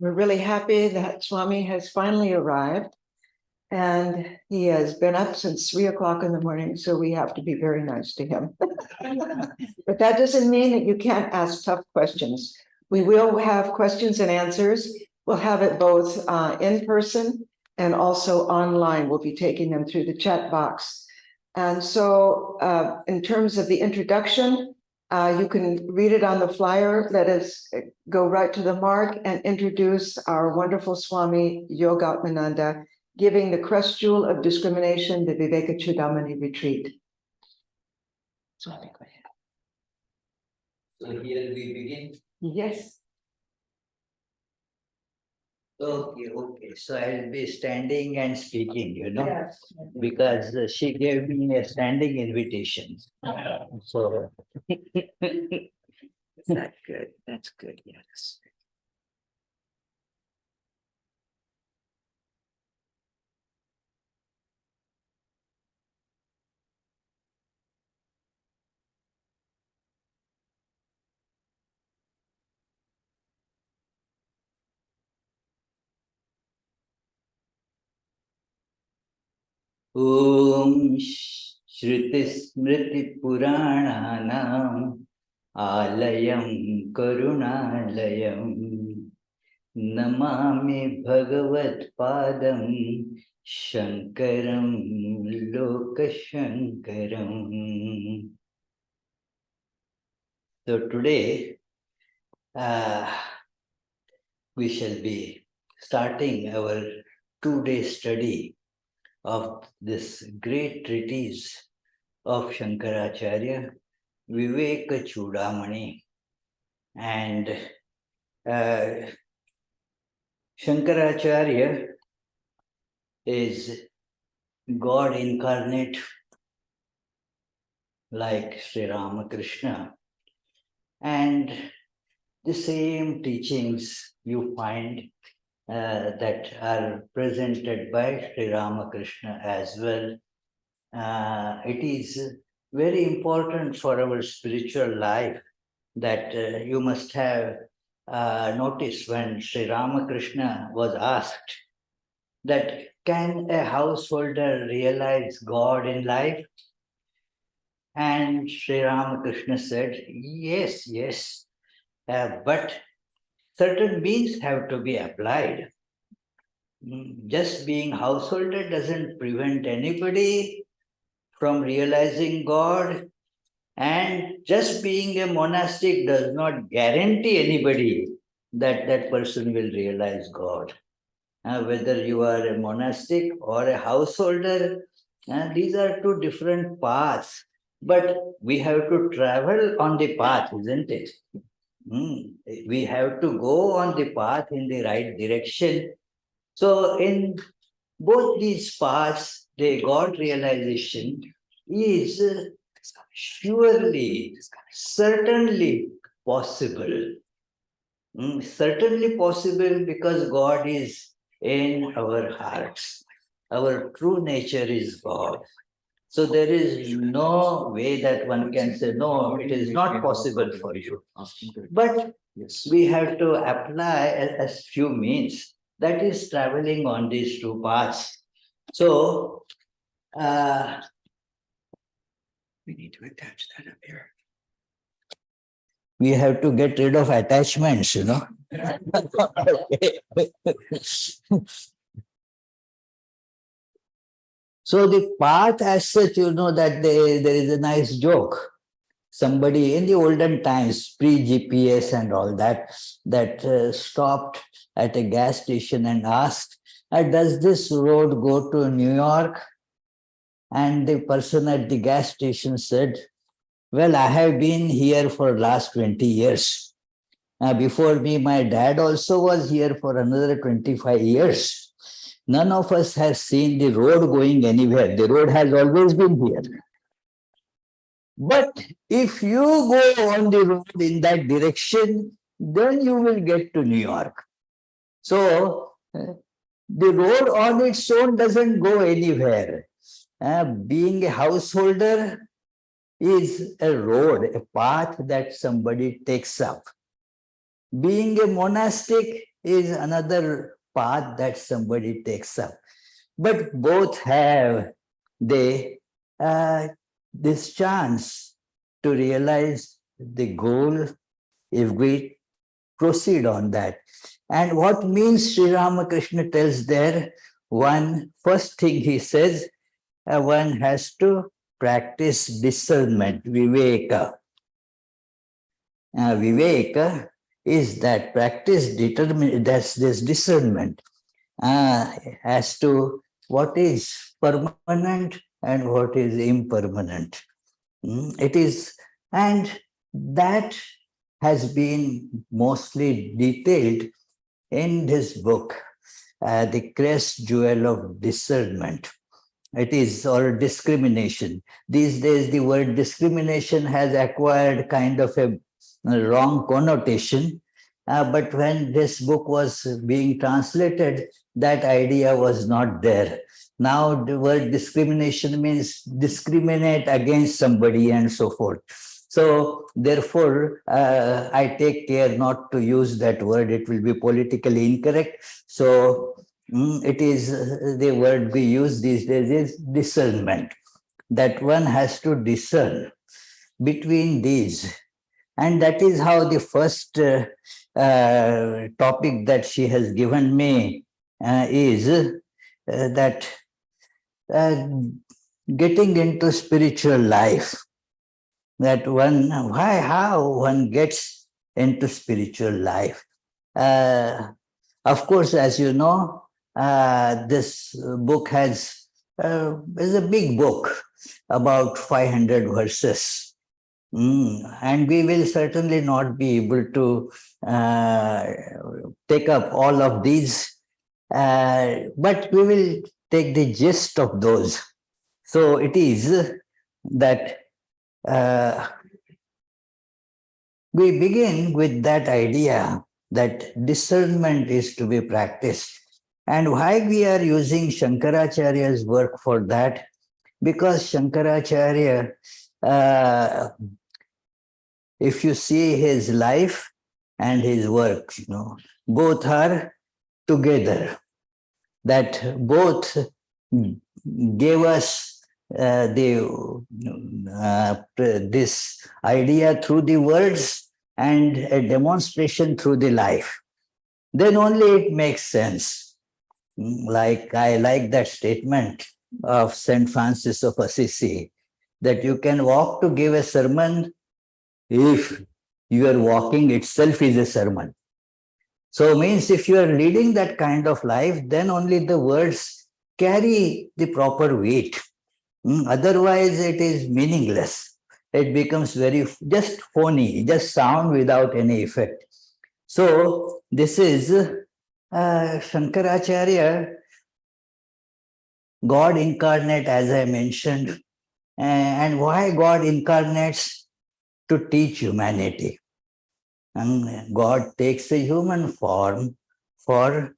We're really happy that Swami has finally arrived, and he has been up since 3 o'clock in the morning, so we have to be very nice to him. But that doesn't mean that you can't ask tough questions. We will have questions and answers. We'll have it both in person and also online. We'll be taking them through the chat box. And so in terms of the introduction, you can read it on the flyer. Let us go right to the mark and introduce our wonderful Swami Yogatmananda, giving the crest jewel of discrimination, the Vivekachudamani retreat. Swami, go ahead. So here we begin. Yes. Okay. So I'll be standing and speaking, Yes. because she gave me a standing invitation. So That's good. That's good. Yes. Om Shruti Smriti Purananam Alayam Karunalayam Namami Bhagavat Padam Shankaram Lokashankaram. So today we shall be starting our 2-day study of this great treatise of Shankaracharya, Vivekachudamani. And Shankaracharya is God incarnate, like Sri Ramakrishna. And the same teachings you find that are presented by Sri Ramakrishna as well. It is very important for our spiritual life that you must have noticed when Sri Ramakrishna was asked that can a householder realize God in life? And Sri Ramakrishna said, yes, but certain means have to be applied. Just being householder doesn't prevent anybody from realizing God, and just being a monastic does not guarantee anybody that that person will realize God. Whether you are a monastic or a householder, these are two different paths, but we have to travel on the path, isn't it? We have to go on the path in the right direction. So in both these paths, the God realization is surely, certainly possible. Certainly possible because God is in our hearts. Our true nature is God. So there is no way that one can say, no, it is not possible for you. But we have to apply a few means. That is traveling on these two paths. So We need to attach that up here. we have to get rid of attachments, So the path as such, that there is a nice joke. Somebody in the olden times, pre-GPS and all that, stopped at a gas station and asked, does this road go to New York? And the person at the gas station said, well, I have been here for last 20 years. Before me, my dad also was here for another 25 years. None of us has seen the road going anywhere. The road has always been here. But if you go on the road in that direction, then you will get to New York. So the road on its own doesn't go anywhere. Being a householder is a road, a path that somebody takes up. Being a monastic is another path that somebody takes up. But both have they this chance to realize the goal if we proceed on that. And what means Sri Ramakrishna tells there, one first thing he says, one has to practice discernment, viveka. Viveka is that practice determine that's this discernment as to what is permanent and what is impermanent. It is, and that has been mostly detailed in this book, The Crest Jewel of Discernment. It is, or discrimination. These days, the word discrimination has acquired kind of a wrong connotation. But when this book was being translated, that idea was not there. Now the word discrimination means discriminate against somebody and so forth. So therefore, I take care not to use that word. It will be politically incorrect. So it is the word we use these days is discernment. That one has to discern between these. And that is how the first topic that she has given me is that getting into spiritual life. That one, how one gets into spiritual life. Of course, as you know, this book is a big book, about 500 verses. And we will certainly not be able to take up all of these, but we will take the gist of those. So it is that we begin with that idea that discernment is to be practiced. And why we are using Shankaracharya's work for that? Because Shankaracharya, if you see his life and his work, both are together. That both gave us this idea through the words and a demonstration through the life. Then only it makes sense. Like I like that statement of Saint Francis of Assisi, that you can walk to give a sermon if your walking itself is a sermon. So means if you are leading that kind of life, then only the words carry the proper weight. Otherwise, it is meaningless. It becomes very just phony, just sound without any effect. So this is Shankaracharya, God incarnate, as I mentioned. And why God incarnates? To teach humanity. And God takes a human form for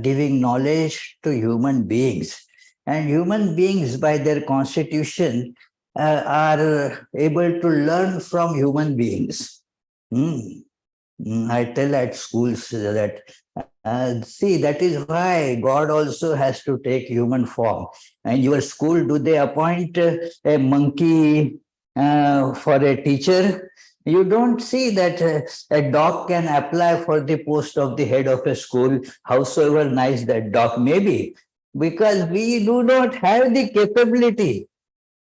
giving knowledge to human beings. And human beings, by their constitution, are able to learn from human beings. I tell at schools that, see, that is why God also has to take human form. And your school, do they appoint a monkey for a teacher? You don't see that a dog can apply for the post of the head of a school, howsoever nice that dog may be, because we do not have the capability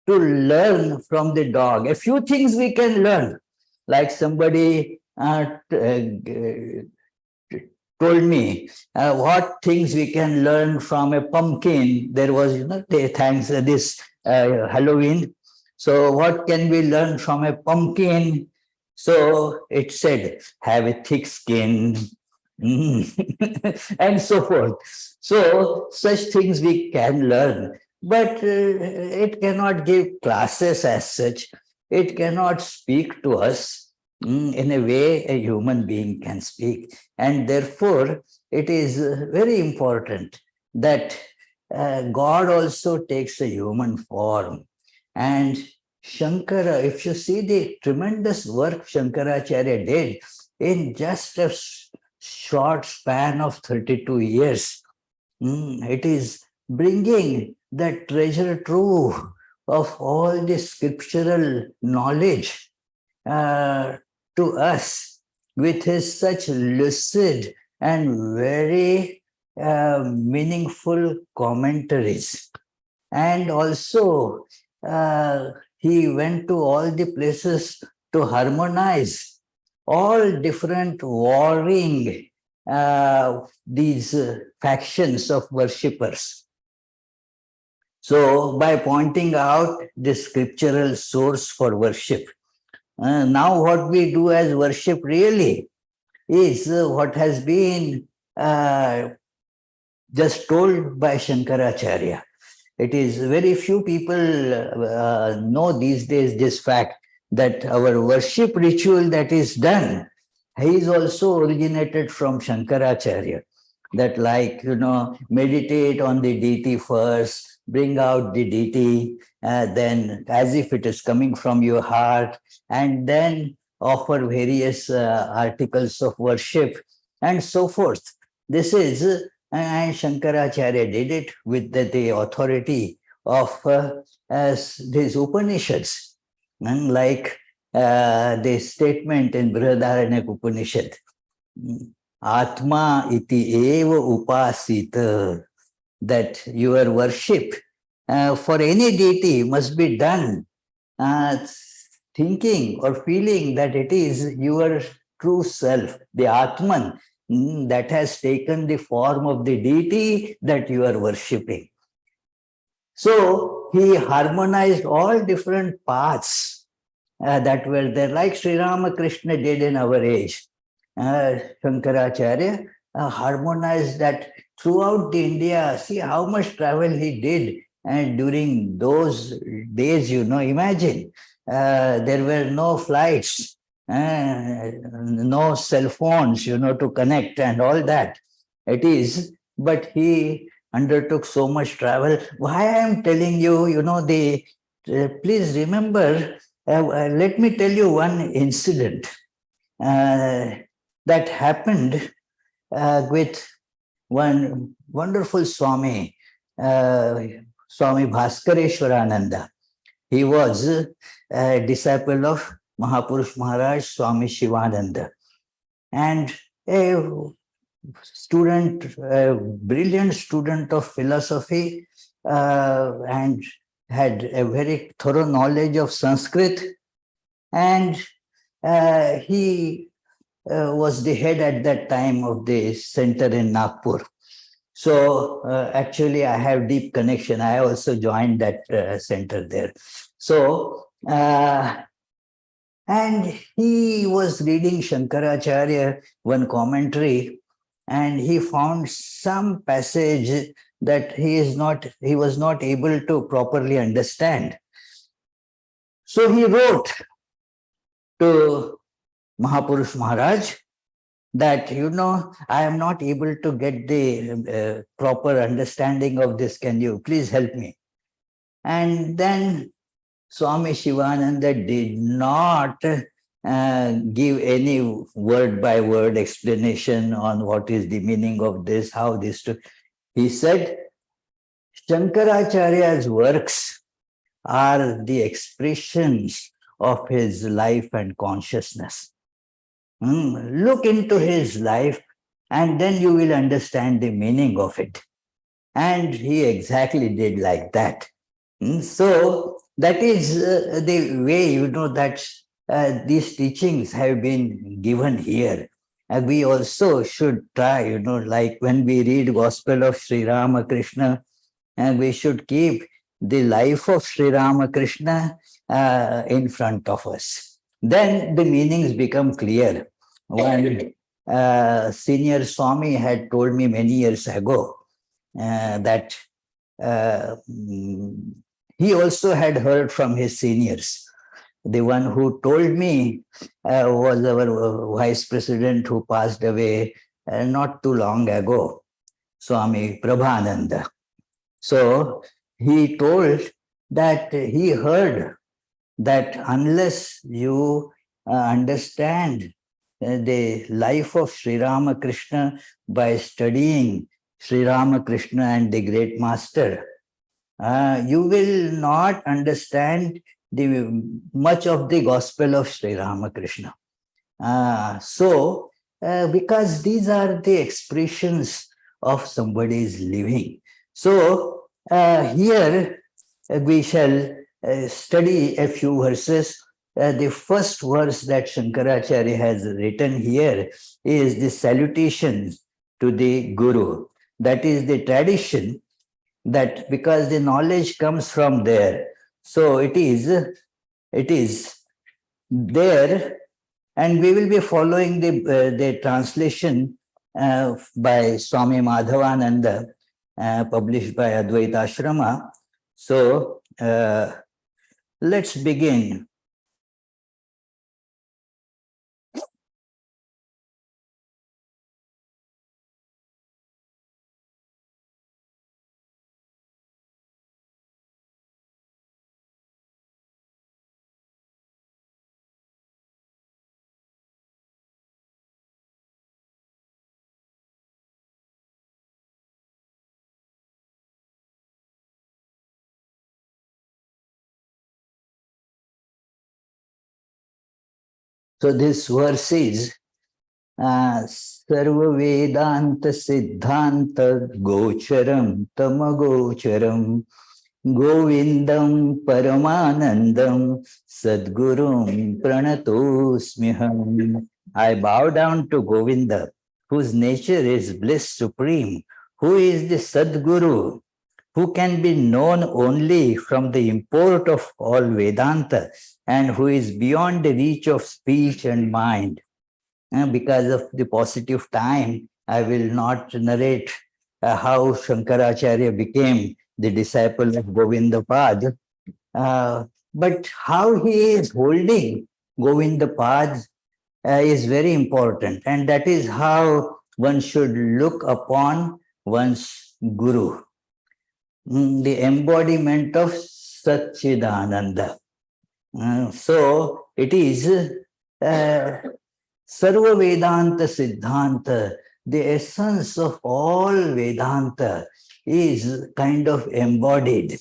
to learn from the dog. A few things we can learn, like somebody told me what things we can learn from a pumpkin. There was, thanks this Halloween. So what can we learn from a pumpkin? So it said, have a thick skin, and so forth. So such things we can learn, but it cannot give classes as such. It cannot speak to us in a way a human being can speak. And therefore, it is very important that God also takes a human form. And Shankara, if you see the tremendous work Shankaracharya did in just a short span of 32 years. It is bringing the treasure trove of all the scriptural knowledge uh, to us with his such lucid and very meaningful commentaries. And also, he went to all the places to harmonize all different warring these factions of worshippers. So, by pointing out the scriptural source for worship, now what we do as worship really is what has been just told by Shankaracharya. It is very few people know these days this fact that our worship ritual that is done, he is also originated from Shankaracharya. That, like, meditate on the deity first, bring out the deity, then as if it is coming from your heart, and then offer various articles of worship and so forth. This is and Shankaracharya did it with the authority of as these Upanishads, and like the statement in Brihadaranyaka Upanishad, Atma iti eva upasita, that your worship for any deity must be done thinking or feeling that it is your true self, the Atman, that has taken the form of the deity that you are worshipping. So he harmonized all different paths that were there, like Sri Ramakrishna did in our age. Shankaracharya harmonized that throughout the India. See how much travel he did. And during those days, imagine there were no flights, no cell phones, to connect and all that. It is, but he undertook so much travel. Why I am telling you, please remember, let me tell you one incident that happened with one wonderful Swami, Swami Bhaskareshwarananda. He was a disciple of Mahapurush Maharaj Swami Shivananda, and a student, a brilliant student of philosophy, and had a very thorough knowledge of Sanskrit, and he was the head at that time of the center in Nagpur. So actually, I have deep connection. I also joined that center there. So, and he was reading Shankaracharya, one commentary, and he found some passage that he was not able to properly understand. So he wrote to Mahapurush Maharaj that, I am not able to get the proper understanding of this. Can you please help me? And then Swami Shivananda did not give any word by word explanation on what is the meaning of this, how this. He said, Shankaracharya's works are the expressions of his life and consciousness. Look into his life, and then you will understand the meaning of it. And he exactly did like that. So that is the way, that these teachings have been given here. And we also should try, like when we read Gospel of Sri Ramakrishna, and we should keep the life of Sri Ramakrishna in front of us. Then the meanings become clear. One senior Swami had told me many years ago that he also had heard from his seniors. The one who told me was our vice president who passed away not too long ago, Swami Prabhananda. So he told that he heard that unless you understand the life of Sri Ramakrishna by studying Sri Ramakrishna and the great master, you will not understand the much of the gospel of Sri Ramakrishna. Because these are the expressions of somebody's living. So here we shall study a few verses. The first verse that Shankaracharya has written here is the salutation to the Guru. That is the tradition, that because the knowledge comes from there. So it is there, and we will be following the translation by Swami Madhavananda, published by Advaita Ashrama. So let's begin. So this verse is Sarva Vedanta Siddhanta Gocharam Tamagocharam Govindam Paramanandam Sadgurum Pranatosmiham. I bow down to Govinda, whose nature is bliss supreme, who is the Sadguru, who can be known only from the import of all Vedanta, and who is beyond the reach of speech and mind. And because of the paucity time, I will not narrate how Shankaracharya became the disciple of Govindapad, but how he is holding Govindapad is very important. And that is how one should look upon one's Guru, the embodiment of Satchidananda. So it is Sarva Vedanta Siddhanta, the essence of all Vedanta is kind of embodied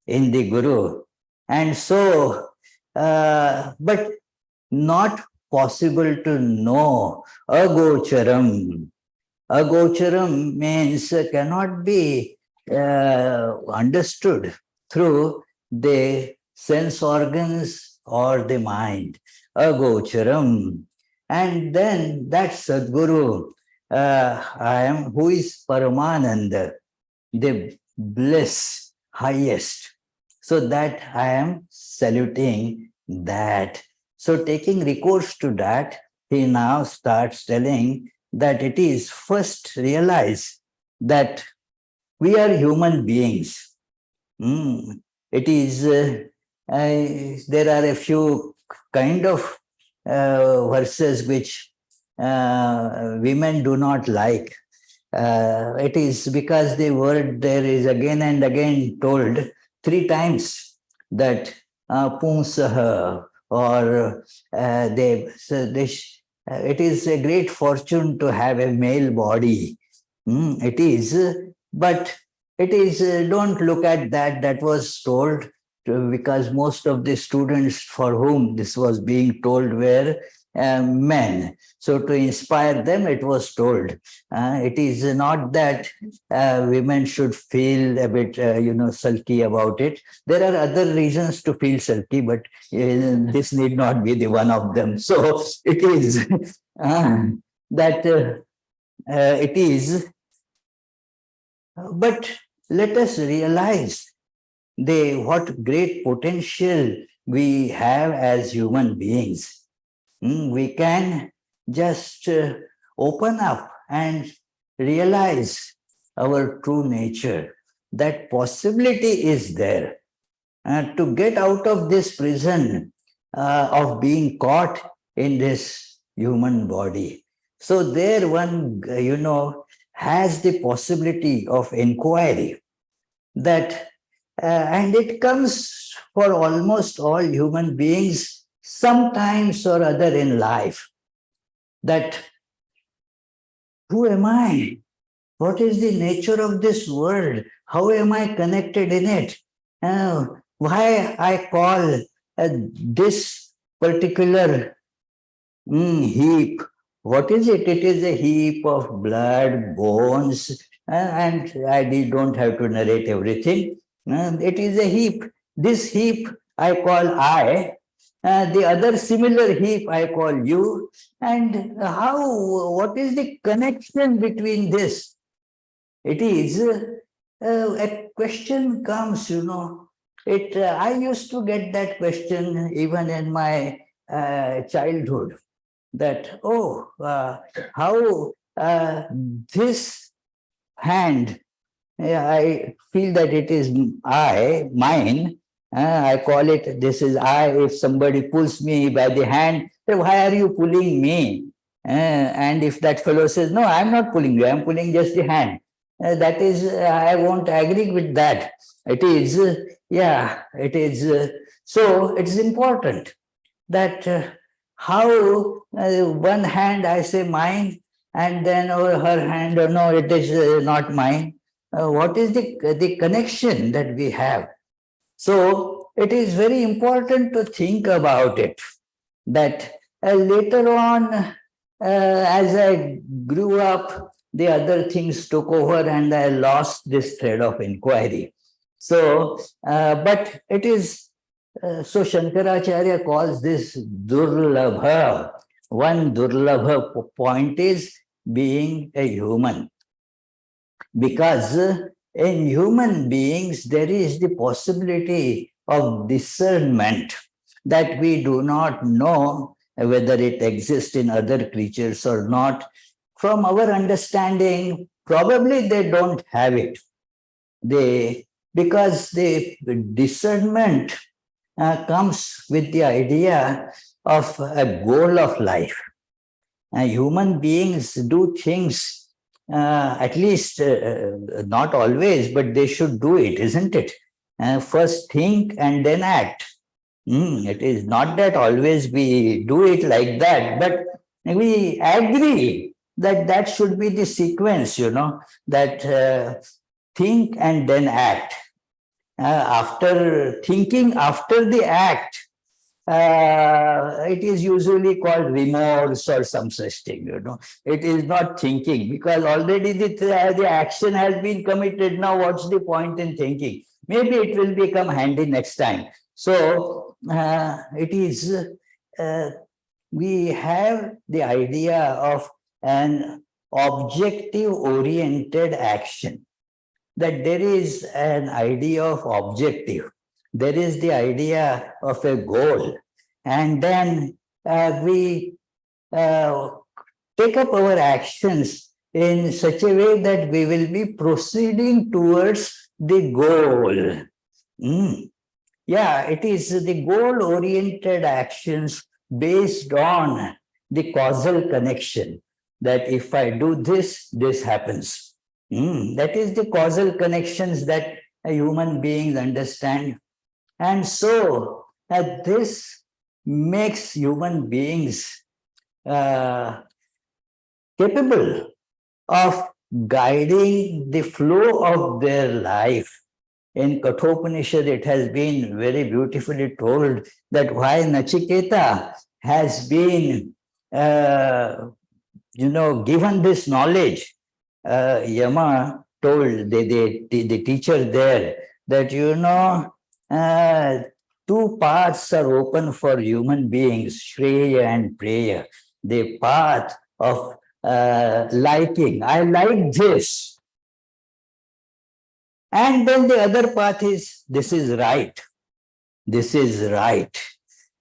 in the Guru. And so, but not possible to know agocharam. Agocharam means cannot be understood through the sense organs or the mind. Agocharam. And then that Sadguru, I am, who is Paramananda, the bliss highest. So that I am saluting that. So taking recourse to that, he now starts telling that it is first realize that we are human beings. It is, there are a few kind of verses which women do not like. It is because the word there is again and again told 3 times that punsaha, or it is a great fortune to have a male body. It is, but it is, don't look at that. That was told because most of the students for whom this was being told were men. So to inspire them, it was told. It is not that women should feel a bit, sulky about it. There are other reasons to feel sulky, but this need not be the one of them. So it is that it is. But let us realize what great potential we have as human beings. We can just open up and realize our true nature. That possibility is there. To get out of this prison of being caught in this human body. So there one, has the possibility of inquiry that, and it comes for almost all human beings sometimes or other in life. that who am I? What is the nature of this world? How am I connected in it? Why I call this particular heap. What is it? It is a heap of blood, bones, and I don't have to narrate everything. It is a heap. This heap I call I. The other similar heap I call you. And what is the connection between this? It is a question comes, I used to get that question even in my childhood that, how this hand, I feel that it is mine. I call it, this is I. If somebody pulls me by the hand, say, why are you pulling me? And if that fellow says, no, I'm not pulling you, I'm pulling just the hand. That is, I won't agree with that. It is, it is. So it's important that how one hand I say mine, and then over her hand, oh, no, it is not mine. What is the connection that we have? So it is very important to think about it, that later on, as I grew up, the other things took over and I lost this thread of inquiry. So, but it is, so Shankaracharya calls this durlabha. One durlabha point is being a human. Because in human beings, there is the possibility of discernment that we do not know whether it exists in other creatures or not. From our understanding, probably they don't have it. Because the discernment comes with the idea of a goal of life. Human beings do things, at least not always, but they should do it, isn't it? First think and then act. It is not that always we do it like that, but we agree that that should be the sequence, that think and then act. After thinking, after the act, it is usually called remorse or some such thing, It is not thinking because already the action has been committed. Now, what's the point in thinking? Maybe it will become handy next time. So, it is, we have the idea of an objective oriented action, that there is an idea of objective. There is the idea of a goal. And then we take up our actions in such a way that we will be proceeding towards the goal. It is the goal-oriented actions based on the causal connection, that if I do this, this happens. That is the causal connections that human beings understand. And so this makes human beings capable of guiding the flow of their life. In Kathopanishad, it has been very beautifully told that why Nachiketa has been, given this knowledge. Yama told the teacher there that, two paths are open for human beings, Shreya and Preya. The path of liking, I like this. And then the other path is, this is right. This is right.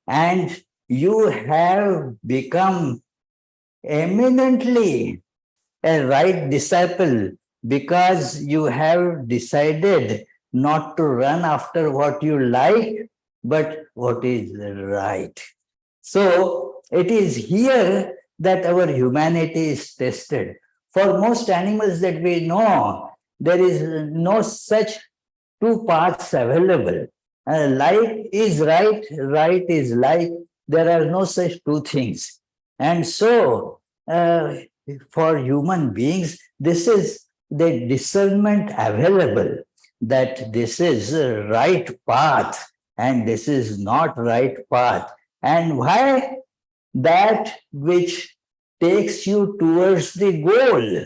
And you have become eminently a right disciple because you have decided not to run after what you like, but what is right. So it is here that our humanity is tested. For most animals that we know, there is no such two paths available. Like is right, right is like. There are no such two things. And so uh, for human beings, this is the discernment available that this is a right path and this is not right path. And why? That which takes you towards the goal,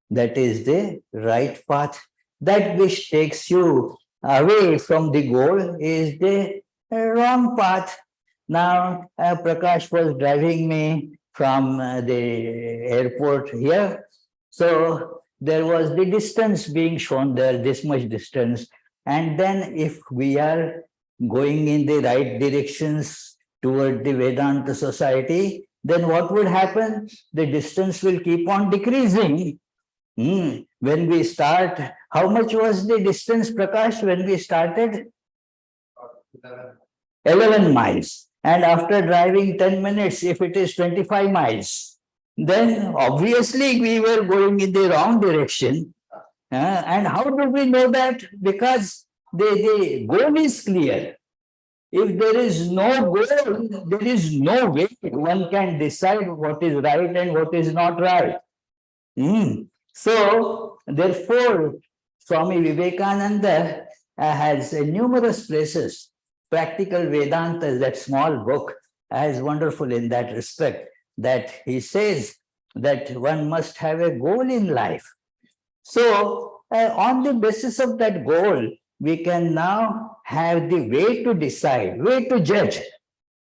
that is the right path. That which takes you away from the goal is the wrong path. Now, Prakash was driving me from the airport here. So there was the distance being shown there, this much distance. And then if we are going in the right directions toward the Vedanta society, then what would happen? The distance will keep on decreasing. When we start, how much was the distance, Prakash, when we started? 11 miles. And after driving 10 minutes, if it is 25 miles, then obviously we were going in the wrong direction. And how do we know that? Because the goal is clear. If there is no goal, there is no way one can decide what is right and what is not right. So, therefore, Swami Vivekananda has numerous places. Practical Vedanta, that small book, is wonderful in that respect, that he says that one must have a goal in life. So, on the basis of that goal, we can now have the way to decide, way to judge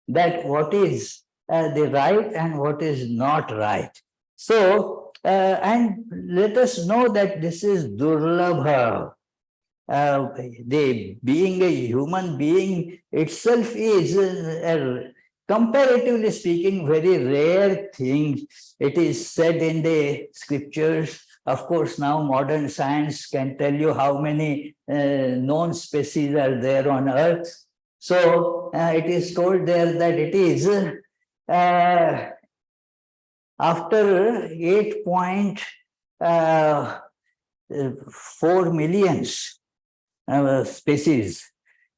that what is the right and what is not right. So, and let us know that this is durlabha. The being a human being itself is, comparatively speaking, very rare thing. It is said in the scriptures. Of course, now modern science can tell you how many known species are there on earth. So it is told there that it is after 8.4 millions species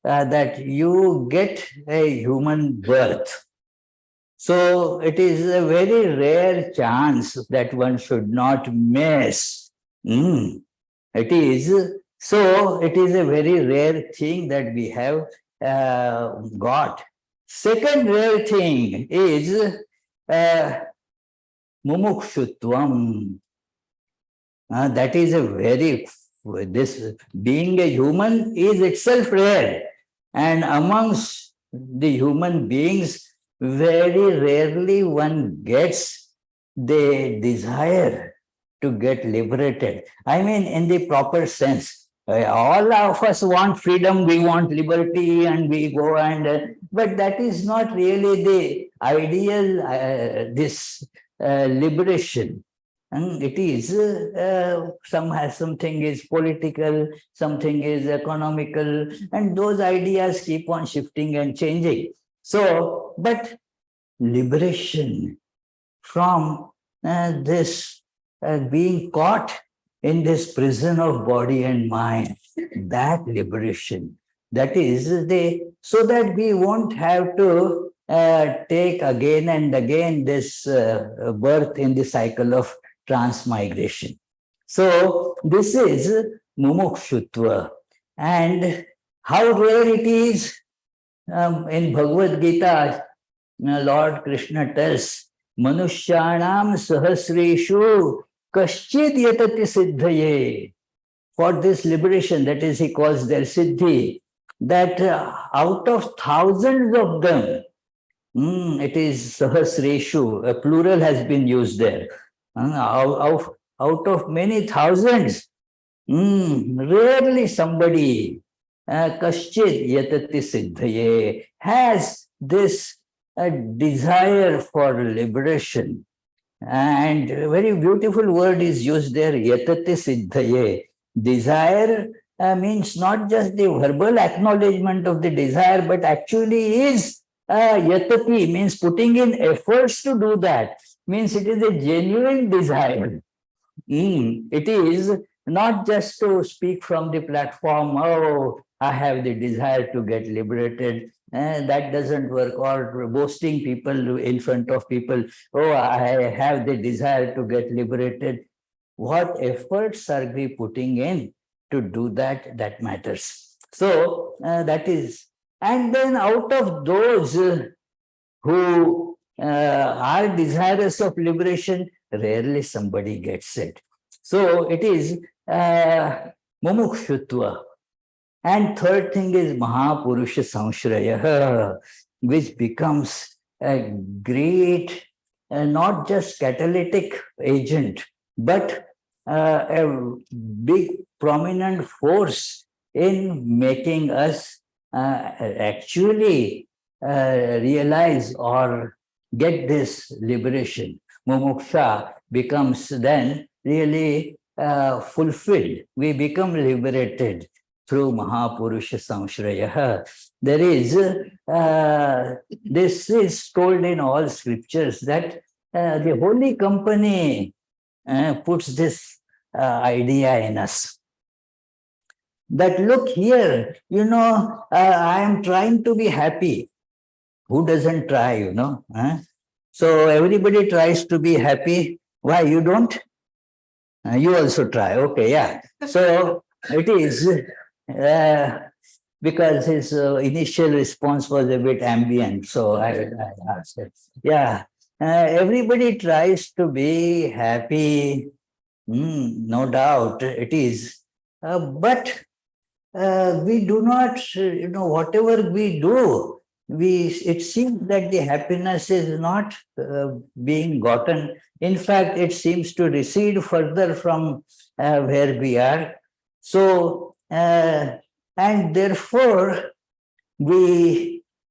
that you get a human birth. So it is a very rare chance that one should not miss. It is so. It is a very rare thing that we have got. Second rare thing is mumukshutvam. That is a very, this being a human is itself rare. And amongst the human beings, very rarely one gets the desire to get liberated. I mean, in the proper sense. All of us want freedom, we want liberty, and we go and, but that is not really the ideal, this liberation. And it is something is political, something is economical, and those ideas keep on shifting and changing. So, but liberation from this being caught in this prison of body and mind, that liberation, that is the, so that we won't have to take again and again this birth in the cycle of transmigration. So this is mumukshutva. And how rare it is, in Bhagavad Gita, Lord Krishna tells, Manushyanam sahasreshu kaschid yatati siddhaye. For this liberation, that is, he calls their siddhi, that out of thousands of them, it is sahasreshu, a plural has been used there. Out of many thousands, rarely somebody, kaschid yatati siddhaye, has this desire for liberation. And a very beautiful word is used there, yatati siddhaye. Desire means not just the verbal acknowledgement of the desire, but actually is yatati, means putting in efforts to do that, means it is a genuine desire. It is not just to speak from the platform, oh, I have the desire to get liberated. that doesn't work. Or boasting people in front of people, oh, I have the desire to get liberated. What efforts are we putting in to do that? That matters. So that is, and then out of those who are desirous of liberation, rarely somebody gets it. So it is mumukshutva. And third thing is Mahapurusha Samshraya, which becomes a great, not just catalytic agent, but a big prominent force in making us actually realize or get this liberation. Mumuksha becomes then really fulfilled. We become liberated through Mahapurusha Samshraya. There is, this is told in all scriptures that the Holy Company puts this idea in us. That look here, I am trying to be happy. Who doesn't try, So everybody tries to be happy. Why you don't? You also try. Okay, yeah. So it is because his initial response was a bit ambient. So I asked it. Yeah. Everybody tries to be happy. No doubt it is. But we do not, whatever we do, it seems that the happiness is not being gotten. In fact, it seems to recede further from where we are. So, and therefore,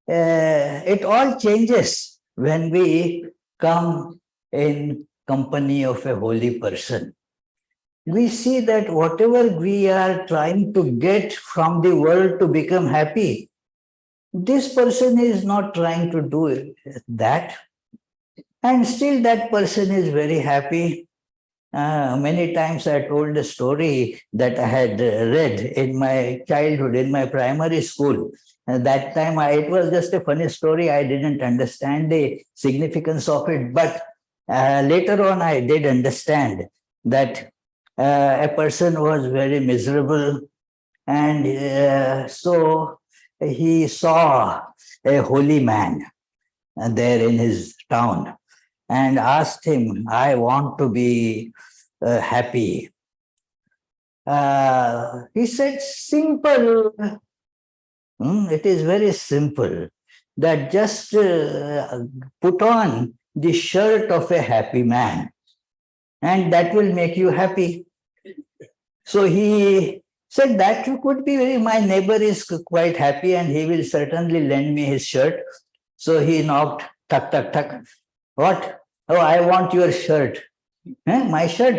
it all changes when we come in company of a holy person. We see that whatever we are trying to get from the world to become happy, this person is not trying to do that. And still that person is very happy. Many times I told a story that I had read in my childhood, in my primary school. At that time, it was just a funny story. I didn't understand the significance of it. But later on, I did understand that a person was very miserable. And so he saw a holy man there in his town and asked him, I want to be happy. He said, simple. It is very simple. That just put on the shirt of a happy man, and that will make you happy. So he said that could be, my neighbor is quite happy and he will certainly lend me his shirt. So he knocked, tuck, tuck, tuck. What? Oh, I want your shirt. My shirt?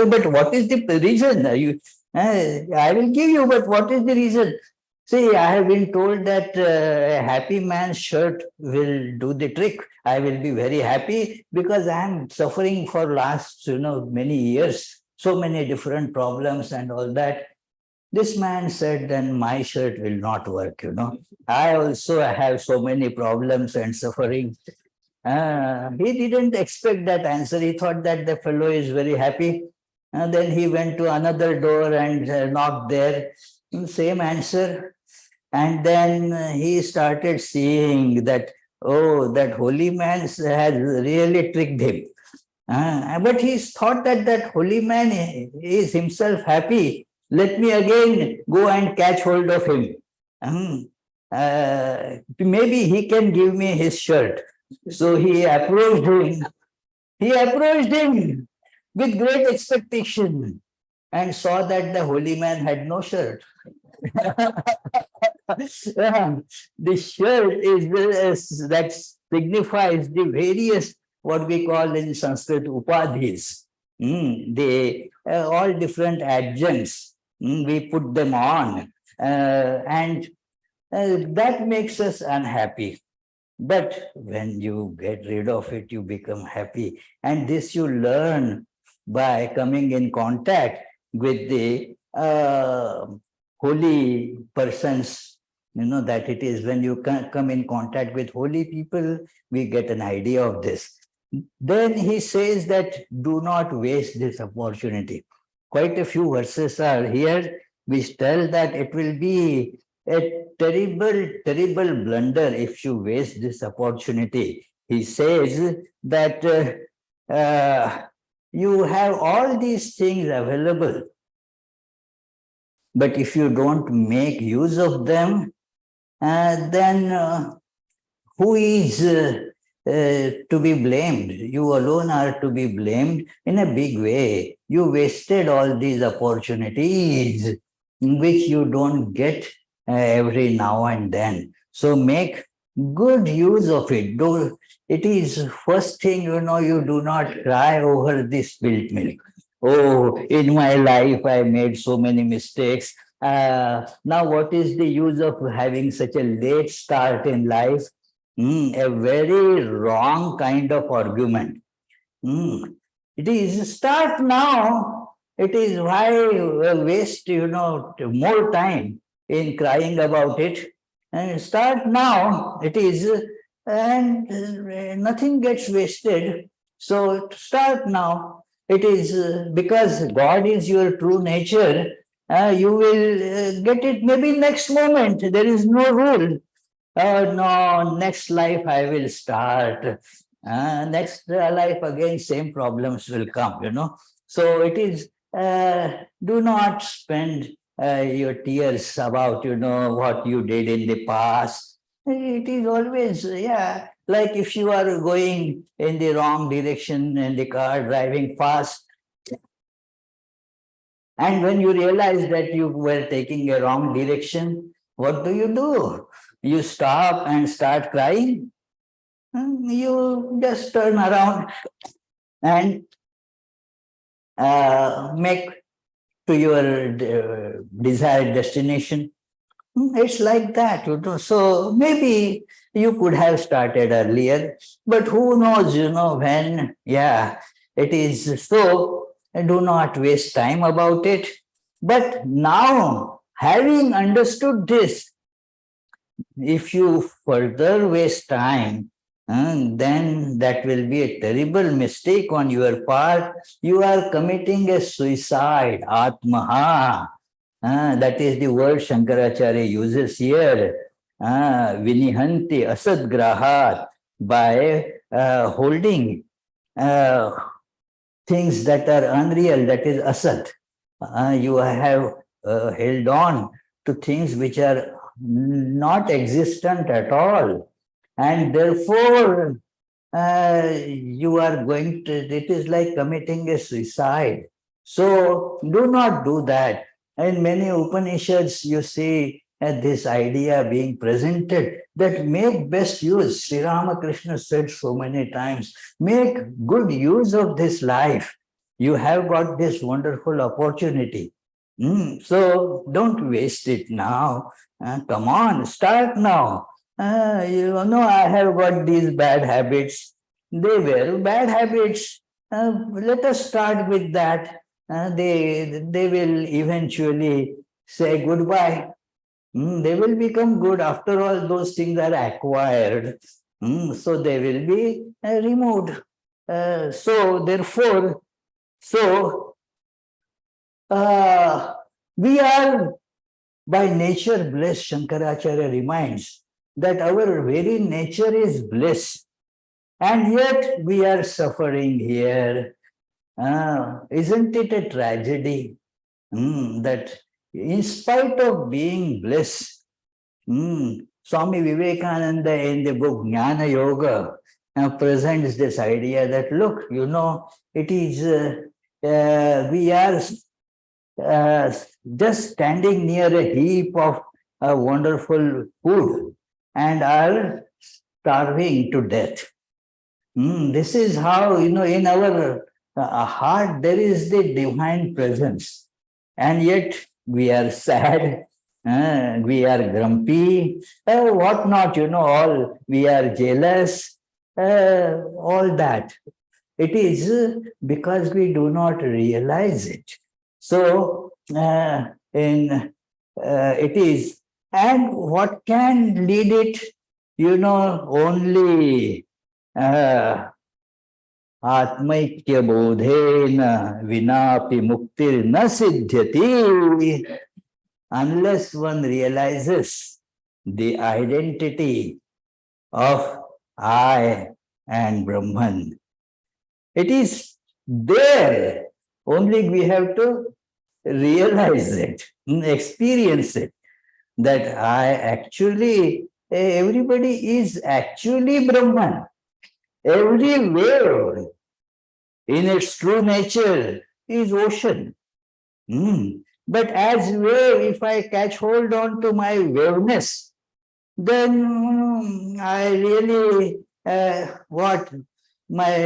But what is the reason? I will give you, but what is the reason? See, I have been told that a happy man's shirt will do the trick. I will be very happy because I am suffering for last, many years, so many different problems and all that. This man said, then my shirt will not work, I also have so many problems and suffering. He didn't expect that answer. He thought that the fellow is very happy. And then he went to another door and knocked there. Same answer. And then he started seeing that, oh, that holy man has really tricked him. But he thought that that holy man is himself happy. Let me again go and catch hold of him. Maybe he can give me his shirt. So he approached him. He approached him with great expectation and saw that the holy man had no shirt. The shirt is that signifies the various, what we call in Sanskrit, upadhis. They all different adjuncts. We put them on, and that makes us unhappy. But when you get rid of it, you become happy. And this you learn by coming in contact with the holy persons that it is when you come in contact with holy people, we get an idea of this. Then he says that do not waste this opportunity. Quite a few verses are here which tell that it will be a terrible, terrible blunder if you waste this opportunity. He says that you have all these things available, but if you don't make use of them, then who is to be blamed? You alone are to be blamed in a big way. You wasted all these opportunities which you don't get every now and then. So make good use of it. Though it is first thing, you do not cry over this spilt milk. Oh, in my life, I made so many mistakes. Now, what is the use of having such a late start in life? A very wrong kind of argument. It is start now. It is why waste, more time in crying about it. And start now. It is, and nothing gets wasted. So start now. It is because God is your true nature. You will get it maybe next moment. There is no rule. Oh no, next life I will start. Next life again, same problems will come. So it is, do not spend your tears about, what you did in the past. It is always, yeah, like if you are going in the wrong direction in the car, driving fast, and when you realize that you were taking a wrong direction, what do? You stop and start crying. You just turn around and make to your desired destination. It's like that. So maybe you could have started earlier, but who knows, when, yeah, it is so. Do not waste time about it. But now, having understood this, if you further waste time, then that will be a terrible mistake on your part. You are committing a suicide, atmaha. That is the word Shankaracharya uses here. Vinihanti asadgrahat, by holding things that are unreal, that is asat. You have held on to things which are not existent at all. And therefore, you are going to, it is like committing a suicide. So do not do that. In many Upanishads, you see this idea being presented that make best use. Sri Ramakrishna said so many times, make good use of this life. You have got this wonderful opportunity. So don't waste it now. Come on, start now. I have got these bad habits. They were bad habits. Let us start with that. They will eventually say goodbye. They will become good. After all, those things are acquired. So they will be removed. So therefore, we are by nature blessed. Shankaracharya reminds that our very nature is bliss, and yet we are suffering here. Isn't it a tragedy that in spite of being bliss, Swami Vivekananda in the book Jnana Yoga presents this idea that look, it is we are just standing near a heap of wonderful food and are starving to death. This is how, in our heart, there is the divine presence. And yet we are sad, we are grumpy, what not, all, we are jealous, all that. It is because we do not realize it. So, it is And what can lead it? Only आत्मैक्य बोधेन विनापि मुक्तिर न सिद्ध्यति. Unless one realizes the identity of I and Brahman, it is there. Only we have to realize it, experience it, that I actually, everybody is actually Brahman. Every wave in its true nature is ocean. But as wave, if I catch hold on to my waveness, then I really, what? My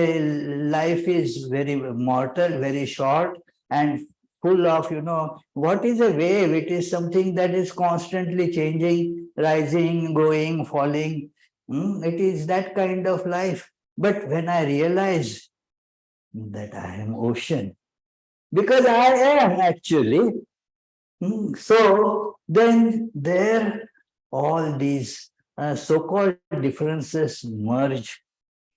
life is very mortal, very short, and full of, what is a wave? It is something that is constantly changing, rising, going, falling. It is that kind of life. But when I realize that I am ocean, because I am actually, so then there all these so-called differences merge.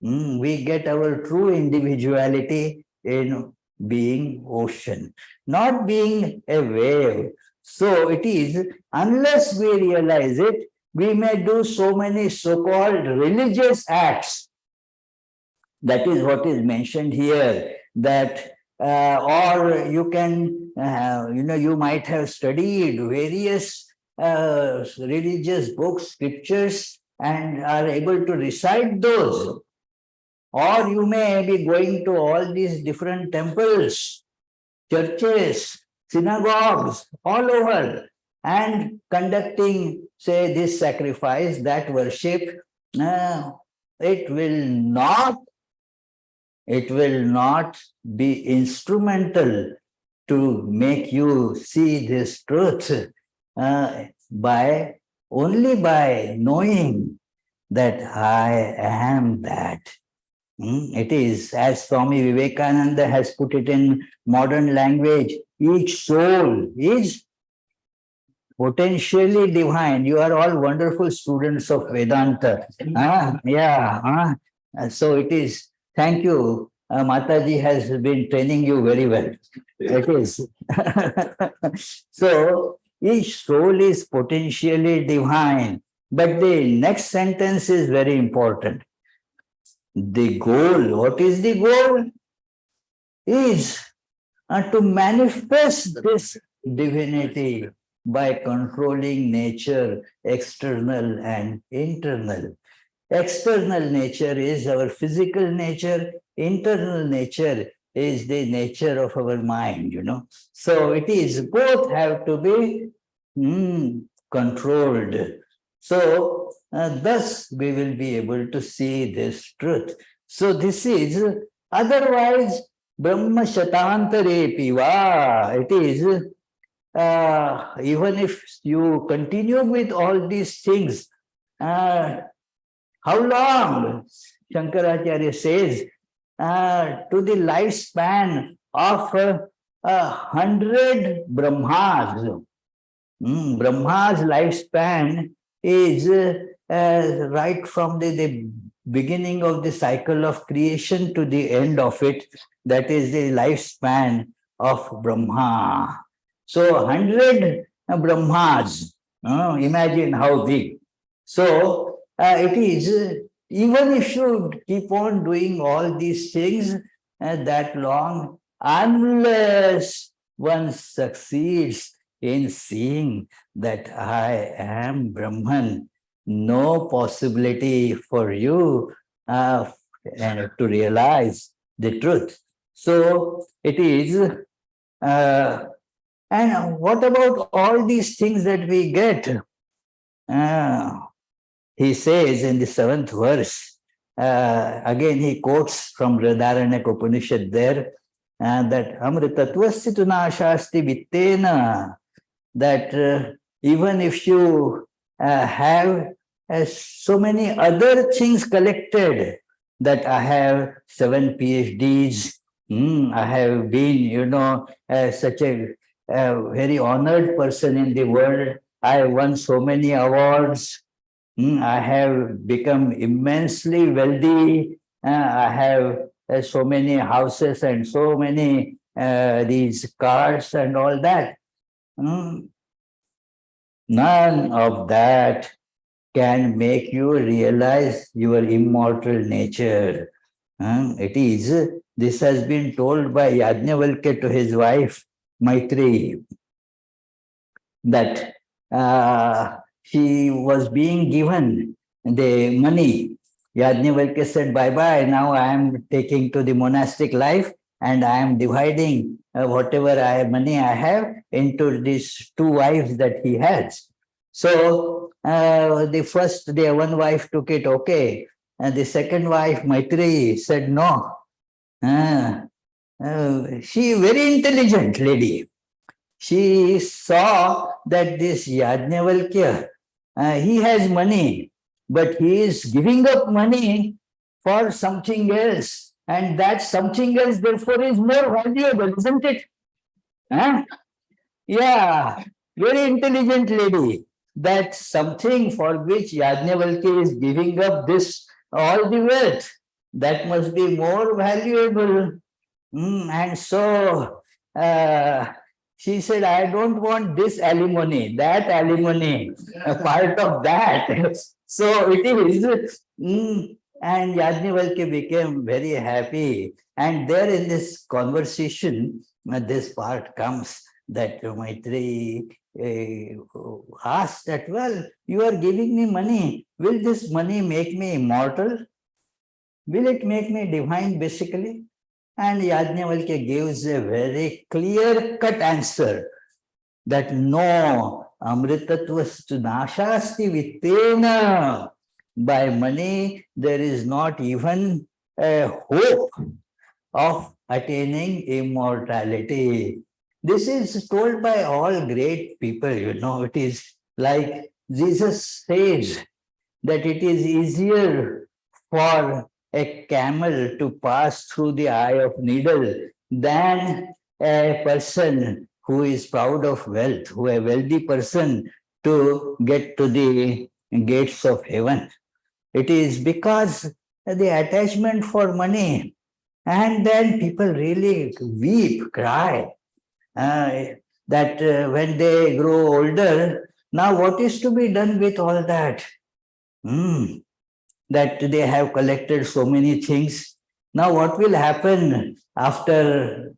We get our true individuality in being ocean, not being a wave. So it is, unless we realize it, we may do so many so-called religious acts. That is what is mentioned here, that or you can, you might have studied various religious books, scriptures, and are able to recite those. Or you may be going to all these different temples, churches, synagogues, all over, and conducting, say, this sacrifice, that worship. It will not be instrumental to make you see this truth by knowing that I am that. It is, as Swami Vivekananda has put it in modern language, each soul is potentially divine. You are all wonderful students of Vedanta. So it is. Thank you. Mataji has been training you very well. It is. So each soul is potentially divine. But the next sentence is very important. The goal, what is the goal? Is to manifest this divinity by controlling nature, external and internal. External nature is our physical nature, internal nature is the nature of our mind, So it is, both have to be controlled. So thus we will be able to see this truth. So this is, otherwise, Brahma Shatantare Piva. It is, even if you continue with all these things, how long? Shankaracharya says, to the lifespan of 100 Brahmas. Brahma's lifespan is right from the beginning of the cycle of creation to the end of it. That is the lifespan of Brahma. So 100 Brahmas, imagine how big. So it is, even if you keep on doing all these things that long, unless one succeeds in seeing that I am Brahman, no possibility for you to realize the truth. So it is, and what about all these things that we get? He says in the 7th verse, again he quotes from Radharanya Upanishad there, that Amritatvasya tu nashasti vittena, that even if you have so many other things collected, that I have 7 PhDs, I have been, such a very honored person in the world, I won so many awards. I have become immensely wealthy. I have so many houses and so many these cars and all that. Mm, None of that can make you realize your immortal nature. This has been told by Yajnavalkya to his wife Maitri, that she was being given the money. Yajnavalkya said, bye bye, now I am taking to the monastic life and I am dividing whatever money I have into these two wives that he has. So the one wife took it okay, and the second wife, Maitri, said no. Uh, she very intelligent lady. She saw that this Yajnavalkya, he has money, but he is giving up money for something else. And that something else, therefore, is more valuable, isn't it? Huh? Yeah, very intelligent lady. That something for which Yajnavalkya is giving up this, all the wealth, that must be more valuable. And so she said, I don't want this alimony, that alimony, a part of that. So it is. And Yajnavalkya became very happy. And there in this conversation, this part comes that Maitri asked that, well, you are giving me money. Will this money make me immortal? Will it make me divine, basically? And Yajnavalkya gives a very clear-cut answer that no, amritatvastu nashasti vittena. By money, there is not even a hope of attaining immortality. This is told by all great people, it is like Jesus says that it is easier for a camel to pass through the eye of needle than a person who is proud of wealth, who a wealthy person to get to the gates of heaven. It is because the attachment for money, and then people really weep, cry, uh, that when they grow older, now what is to be done with all that? That they have collected so many things. Now, what will happen after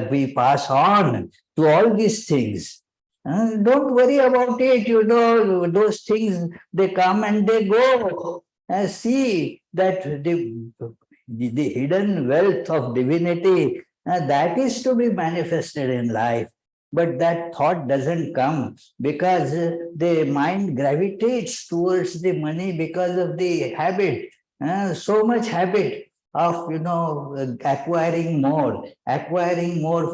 we pass on to all these things? Don't worry about it. Those things, they come and they go. See that the hidden wealth of divinity, that is to be manifested in life. But that thought doesn't come because the mind gravitates towards the money because of the habit, so much habit of acquiring more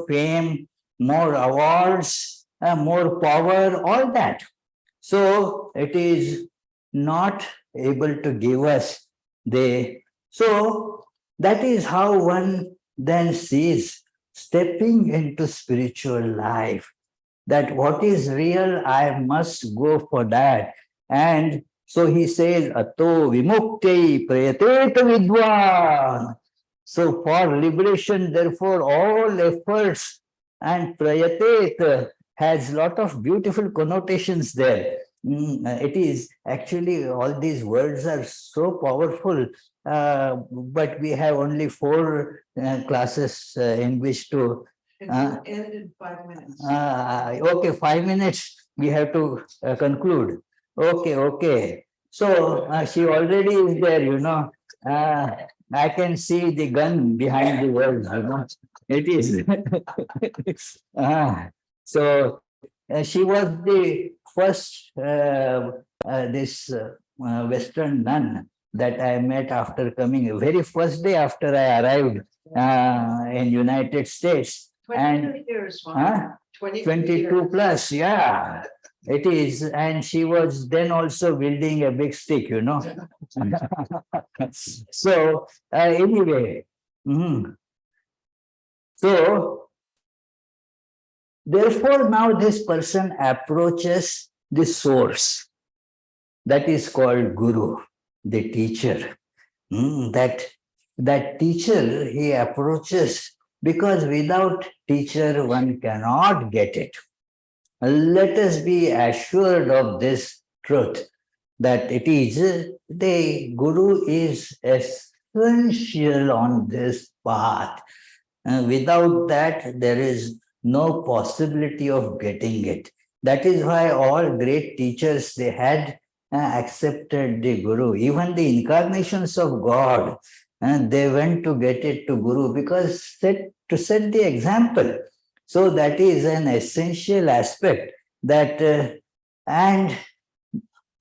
fame, more awards, more power, all that. So it is not able to give us the. So that is how one then sees stepping into spiritual life, that what is real, I must go for that. And so he says, Ato vimukti prayatet vidwan. So for liberation, therefore, all efforts, and prayatet has lot of beautiful connotations there. It is actually, all these words are so powerful, but we have only 4 classes in which to End in 5 minutes. Okay, 5 minutes. We have to conclude. Okay. So she already is there, I can see the gun behind the words. It is. So she was the first this Western nun that I met after coming, very first day after I arrived in United States. 22 years, Swami. Huh? 22 plus, yeah. It is, and she was then also wielding a big stick, So, anyway, so therefore now this person approaches the source. That is called Guru, the teacher. That teacher he approaches, because without teacher one cannot get it. Let us be assured of this truth, that it is the Guru is essential on this path. Without that, there is no possibility of getting it. That is why all great teachers, they had accepted the Guru. Even the incarnations of God, they went to get it to Guru, because to set the example. So that is an essential aspect that, and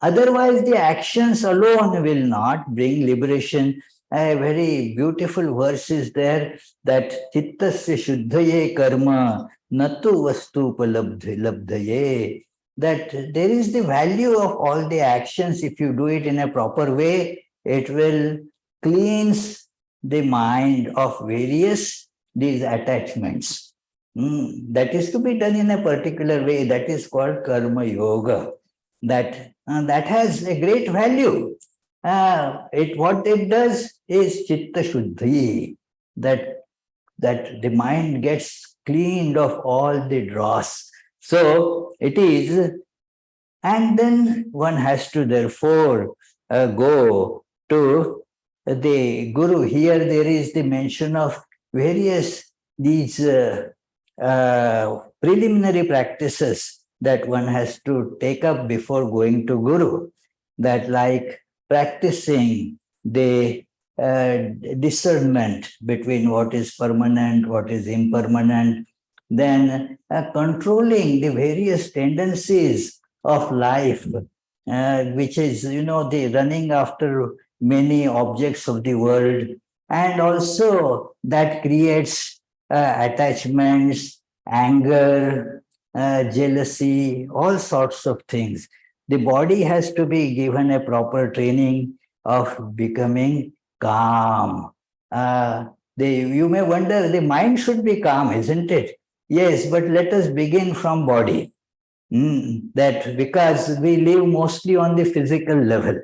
otherwise the actions alone will not bring liberation. A very beautiful verse is there, that chittasya shuddhaye karma natu vastu labdhaye. That there is the value of all the actions. If you do it in a proper way, it will cleanse the mind of various these attachments. That is to be done in a particular way. That is called karma yoga. That has a great value. What it does is chitta shuddhi, that the mind gets cleaned of all the dross. So it is, and then one has to therefore go to the Guru. Here there is the mention of various these preliminary practices that one has to take up before going to Guru, that like practicing the discernment between what is permanent, what is impermanent, then controlling the various tendencies of life, which is, the running after many objects of the world, and also that creates attachments, anger, jealousy, all sorts of things. The body has to be given a proper training of becoming calm. You may wonder, the mind should be calm, isn't it? Yes, but let us begin from body. That because we live mostly on the physical level.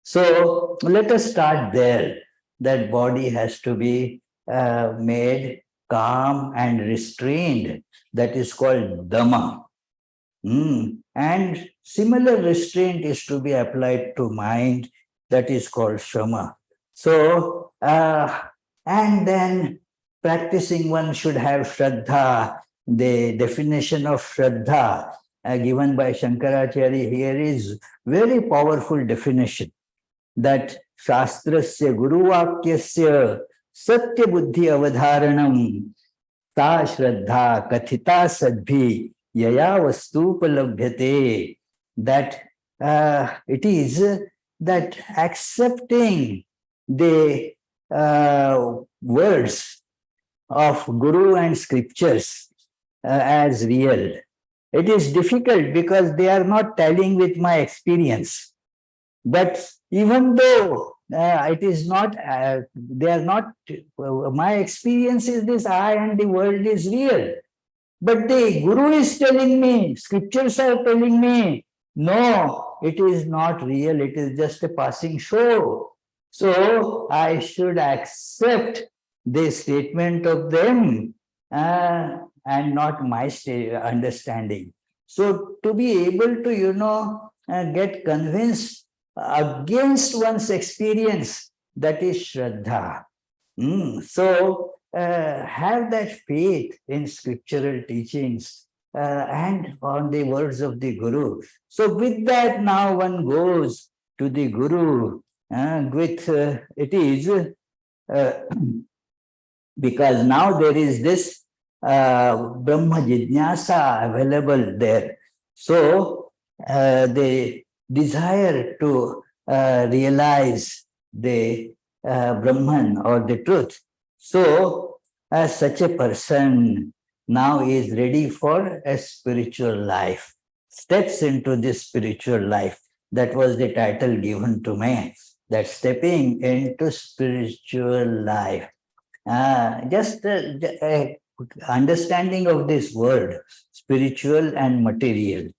So let us start there. That body has to be made calm and restrained. That is called Dhamma. And similar restraint is to be applied to mind. That is called Shama. So, and then practicing, one should have Shraddha. The definition of Shraddha given by Shankaracharya here is very powerful definition, that Shastrasya Guruvakyasya Satya Buddhi Avadharanam Ta Shraddha Kathita Sadbhi Yaya Vastupalabhyate. That it is that accepting the words of Guru and scriptures as real. It is difficult because they are not tallying with my experience. But even though it is not, they are not, my experience is this, I and the world is real. But the Guru is telling me, scriptures are telling me, no, it is not real, it is just a passing show. So I should accept the statement of them and not my understanding. So to be able to, get convinced against one's experience, that is Shraddha. So have that faith in scriptural teachings and on the words of the Guru. So with that, now one goes to the Guru with it is because now there is this Brahma Jijnasa available there. So the desire to realize the Brahman or the truth. So such a person now is ready for a spiritual life, steps into this spiritual life. That was the title given to me, that stepping into spiritual life. Just understanding of this word, spiritual and material.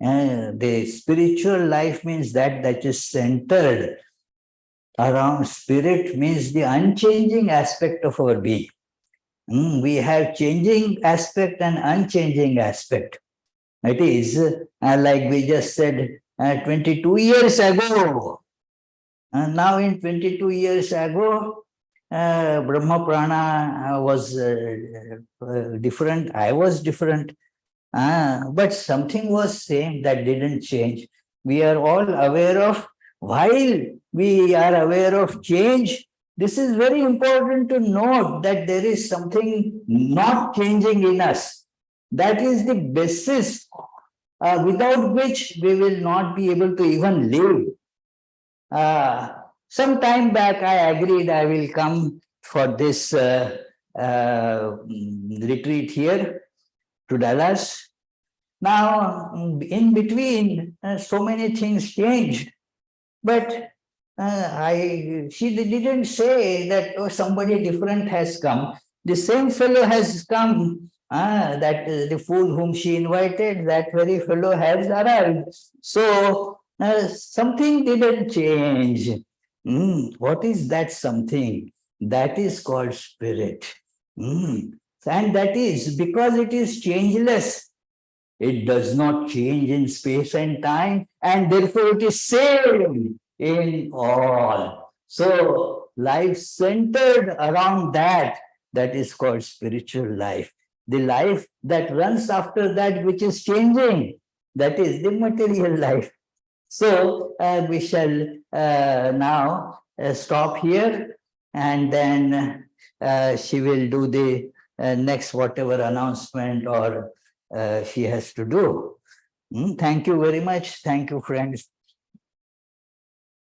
The spiritual life means that is centered around spirit, means the unchanging aspect of our being. We have changing aspect and unchanging aspect. It is like we just said 22 years ago. And now in 22 years ago, Brahma Prana was different. I was different. But something was same that didn't change. We are all aware of, while we are aware of change, this is very important to note that there is something not changing in us. That is the basis without which we will not be able to even live. Some time back, I agreed I will come for this retreat here to Dallas. Now, in between, so many things changed, but she didn't say that oh, somebody different has come. The same fellow has come. That the fool whom she invited, that very fellow has arrived. So something didn't change. What is that something? That is called spirit. And that is because it is changeless. It does not change in space and time, and therefore it is same in all. So life centered around that is called spiritual life. The life that runs after that which is changing, that is the material life. So we shall now stop here, and then she will do the next whatever announcement or she has to do. Thank you very much. Thank you, friends.